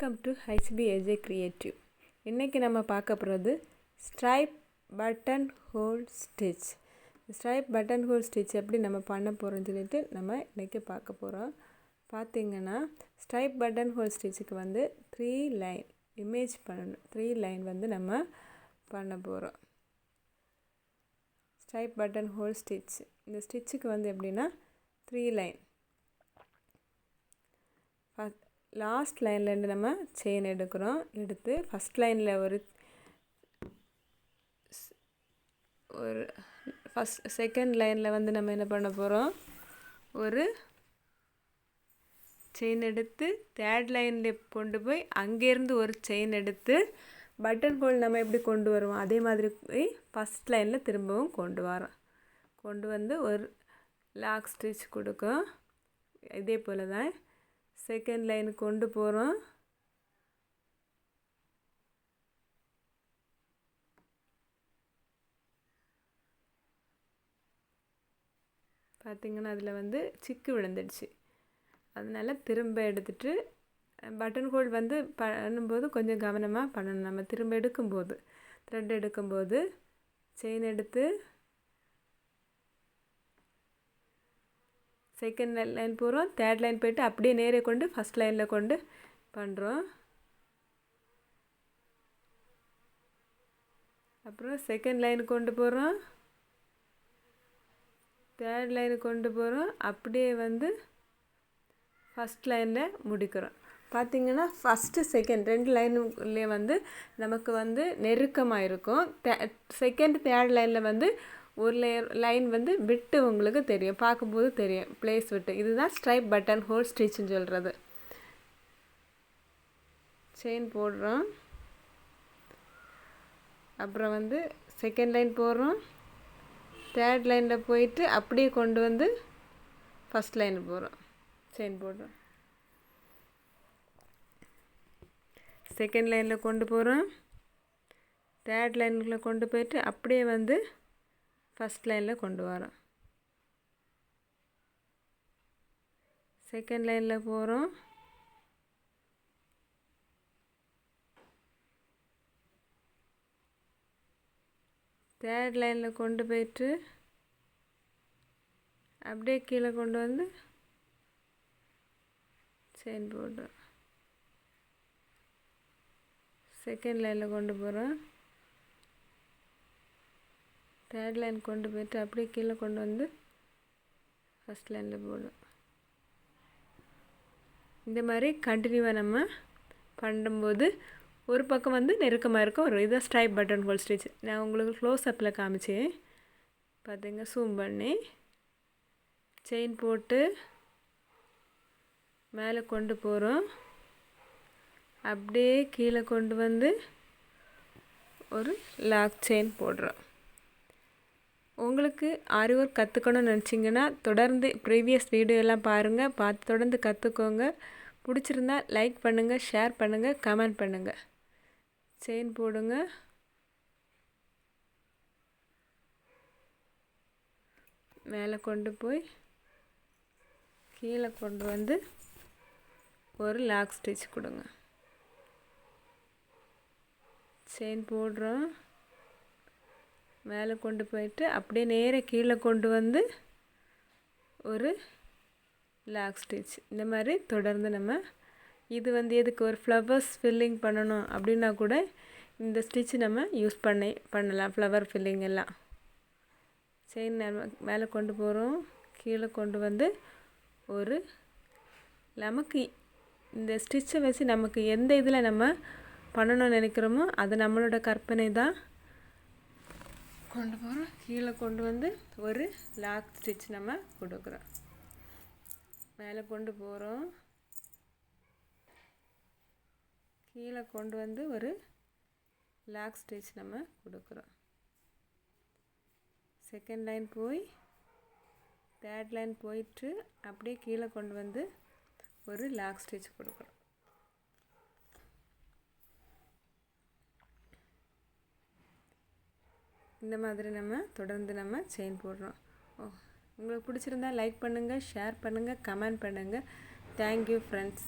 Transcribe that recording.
Welcome to HBAJ creative. இன்றைக்கி நம்ம பார்க்க போகிறது stripe button whole stitch. Stripe button whole stitch எப்படி நம்ம பண்ண போகிறோம்னு சொல்லிட்டு நம்ம இன்றைக்கி பார்க்க போகிறோம். பார்த்திங்கன்னா ஸ்ட்ரைப் பட்டன் ஹோல் ஸ்டிச்சுக்கு வந்து 3 லைன் இமேஜ் பண்ணணும். 3 லைன் வந்து நம்ம பண்ண போகிறோம். ஸ்ட்ரைப் பட்டன் ஹோல் ஸ்டிச் இந்த ஸ்டிச்சுக்கு வந்து எப்படின்னா 3 லைன். லாஸ்ட் லைன்லேருந்து நம்ம செயின் எடுக்கிறோம். எடுத்து ஃபஸ்ட் லைனில் ஒரு செகண்ட் லைனில் வந்து நம்ம என்ன பண்ண போகிறோம், ஒரு செயின் எடுத்து தேர்ட் லைனில் கொண்டு போய் அங்கேருந்து ஒரு செயின் எடுத்து பட்டன் ஹோல் நம்ம எப்படி கொண்டு வருவோம் அதே மாதிரி போய் ஃபஸ்ட் லைனில் திரும்பவும் கொண்டு வந்து ஒரு லாக் ஸ்டிச் கொடுக்கும். இதே போல் தான் செகண்ட் லைன் கொண்டு போகிறோம். பார்த்திங்கன்னா அதில் வந்து சிக்கு விழுந்துடுச்சு. அதனால் திரும்ப எடுத்துகிட்டு பட்டன் ஹோல் வந்து பண்ணும்போது கொஞ்சம் கவனமாக பண்ணணும். நம்ம திரும்ப எடுக்கும்போது த்ரெட் எடுக்கும்போது செயின் எடுத்து செகண்ட் லைன் போகிறோம், தேர்ட் லைன் போய்ட்டு அப்படியே நேரே கொண்டு ஃபஸ்ட் லைனில் கொண்டு பண்ணுறோம். அப்புறம் செகண்ட் லைன் கொண்டு போகிறோம், தேர்ட் லைனு கொண்டு போகிறோம், அப்படியே வந்து ஃபஸ்ட் லைனில் முடிக்கிறோம். பார்த்திங்கன்னா ஃபஸ்ட்டு செகண்ட் 2 லைனுலேயே வந்து நமக்கு வந்து நெருக்கமாக இருக்கும். செகண்ட் தேர்ட் லைனில் வந்து ஒரு லைன் வந்து விட்டு உங்களுக்கு தெரியும், பார்க்கும்போது தெரியும் ப்ளேஸ் விட்டு. இதுதான் ஸ்ட்ரைப் பட்டன் ஹோல் ஸ்டிச்சுன்னு சொல்கிறது. செயின் போடுறோம், அப்புறம் வந்து செகண்ட் லைன் போடுறோம், தேர்ட் லைனில் போயிட்டு அப்படியே கொண்டு வந்து ஃபஸ்ட் லைன் போகிறோம், செயின் போடுறோம். செகண்ட் லைனில் கொண்டு போகிறோம், தேர்ட் லைனில் கொண்டு போயிட்டு அப்படியே வந்து ஃபஸ்ட் லைனில் கொண்டு வரோம். செகண்ட் லைனில் போகிறோம், தேர்ட் லைனில் கொண்டு போயிட்டு அப்படியே கீழே கொண்டு வந்து செயின் போடுறோம். செகண்ட் லைனில் கொண்டு போகிறோம், தேர்ட் லைன் கொண்டு போய்ட்டு அப்படியே கீழே கொண்டு வந்து ஃபஸ்ட் லைனில் போடும். இந்த மாதிரி கண்டினியூவாக நம்ம பண்ணும்போது ஒரு பக்கம் வந்து நெருக்கமாக இருக்கும். ஒரு இதை ஸ்ட்ரைப் பட்டன் ஹோல் ஸ்டிச் நான் உங்களுக்கு க்ளோஸ் அப்பில் காமிச்சேன், பார்த்திங்க ஜூம் பண்ணி. செயின் போட்டு மேலே கொண்டு போகிறோம், அப்படியே கீழே கொண்டு வந்து ஒரு லாக் செயின் போடுறோம். உங்களுக்கு ஆரி ஒர்க் கற்றுக்கணும்னு நினச்சிங்கன்னா தொடர்ந்து ப்ரீவியஸ் வீடியோலாம் பாருங்கள், பார்த்து தொடர்ந்து கற்றுக்கோங்க. பிடிச்சிருந்தா லைக் பண்ணுங்கள், ஷேர் பண்ணுங்கள், கமெண்ட் பண்ணுங்கள். செயின் போடுங்க, மேலே கொண்டு போய் கீழே கொண்டு வந்து ஒரு லாக் ஸ்டிச் கொடுங்க. செயின் போடுறோம், மேலே கொண்டு போயிட்டு அப்படியே நேரே கீழே கொண்டு வந்து ஒரு லாக் ஸ்டிச். இந்த மாதிரி தொடர்ந்து நம்ம இது வந்து எதுக்கு ஒரு ஃப்ளவர்ஸ் ஃபில்லிங் பண்ணணும் அப்படின்னா கூட இந்த ஸ்டிச் நம்ம யூஸ் பண்ணலாம், ஃப்ளவர் ஃபில்லிங் எல்லாம். செயின் மேலே கொண்டு போகிறோம், கீழே கொண்டு வந்து ஒரு நமக்கு இந்த ஸ்டிச்சை வச்சு நமக்கு எந்த இதில் நம்ம பண்ணணும்னு நினைக்கிறோமோ அது நம்மளோட கற்பனை தான். கொண்டு போகிறோம், கீழே கொண்டு வந்து ஒரு லாக் ஸ்டிச் நம்ம கொடுக்குறோம். மேலே கொண்டு போகிறோம், கீழே கொண்டு வந்து ஒரு லாக் ஸ்டிச் நம்ம கொடுக்குறோம். செகண்ட் லைன் போய் தேர்ட் லைன் போயிட்டு அப்படியே கீழே கொண்டு வந்து ஒரு லாக் ஸ்டிச் கொடுக்குறோம். இந்த மாதிரி நம்ம தொடர்ந்து நம்ம செயின் போடுறோம். உங்களுக்கு பிடிச்சிருந்தா லைக் பண்ணுங்கள், ஷேர் பண்ணுங்கள், கமெண்ட் பண்ணுங்கள். Thank you friends.